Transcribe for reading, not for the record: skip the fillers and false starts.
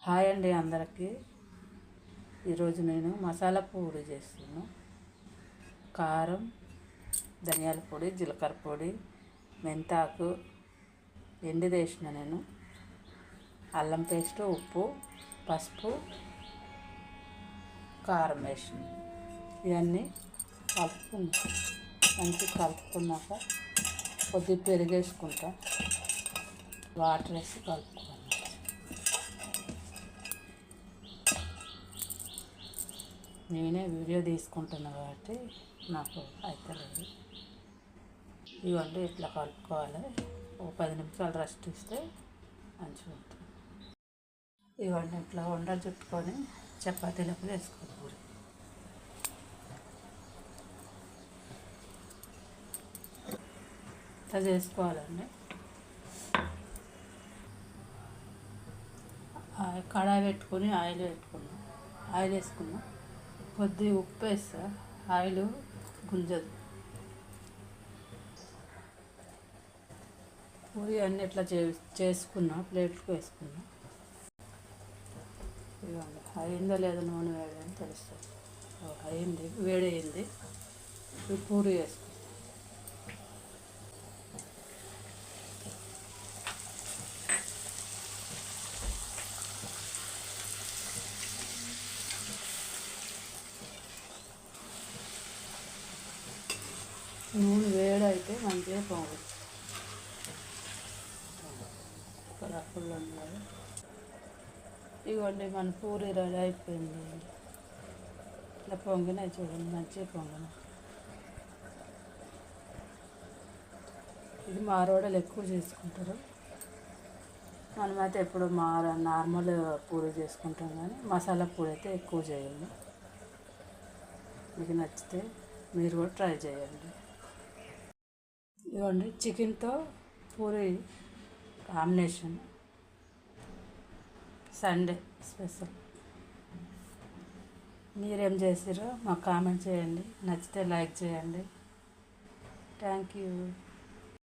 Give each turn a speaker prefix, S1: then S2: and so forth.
S1: Hi అండి అందరికీ. ఈరోజు నేను మసాలా పూరి చేస్తున్నాను. కారం, ధనియాల పొడి, జీలకర్ర పొడి, మెంతాకు ఎండిది వేసిన నేను, అల్లం పేస్ట్, ఉప్పు, పసుపు, కారం వేసిన. ఇవన్నీ మంచిగా కలుపుకున్నాక కొద్దిగా పెరిగేసుకుంటా, వాటర్ వేసి కలుపుకోవాలి. నేనే వీడియో తీసుకుంటున్నా కాబట్టి నాకు అవుతలేదు. ఇవన్నీ ఇట్లా కలుపుకోవాలి. ఒక 10 నిమిషాలు రెస్ట్ ఇస్తే మంచిగా ఉంటుంది. ఇవన్నీ ఇట్లా ఉండలు చుట్టుకొని చపాతీలకు వేసుకోవాలి. పూరి ఇట్లా చేసుకోవాలండి. కడాయి పెట్టుకొని ఆయిల్ వేసుకున్నాం. కొద్దిగా ఉప్పు వేస్తా, ఆయిల్ గుంజదు. పూరి అన్నీ ఇట్లా చేసుకున్నా, ప్లేట్లకు వేసుకున్నా. ఇవ్వండి, అయిందో లేదో నూనె వేడి అని తెలుస్తుంది. అయింది, వేడి అయింది. ఇప్పుడు పూరి వేసుకుంటాం. నూనె వేడైతే మంచిగా పొంగదు. కలర్ఫుల్ ఉండాలి. ఇవ్వండి, మన పూరి రెడీ అయిపోయింది. ఇట్లా పొంగినాయి చూడండి, మంచిగా పొంగిన. ఇది మారోడలు ఎక్కువ చేసుకుంటారు. మనమైతే ఎప్పుడు నార్మల్ పూరి చేసుకుంటాం, కానీ మసాలా పూరి అయితే ఎక్కువ చేయండి. మీకు నచ్చితే మీరు కూడా ట్రై చేయండి. ఇవ్వండి, చికెన్తో పూరి కాంబినేషన్, సండే స్పెషల్. మీరేం చేసిరో మాకు కామెంట్ చేయండి. నచ్చితే లైక్ చేయండి. Thank you.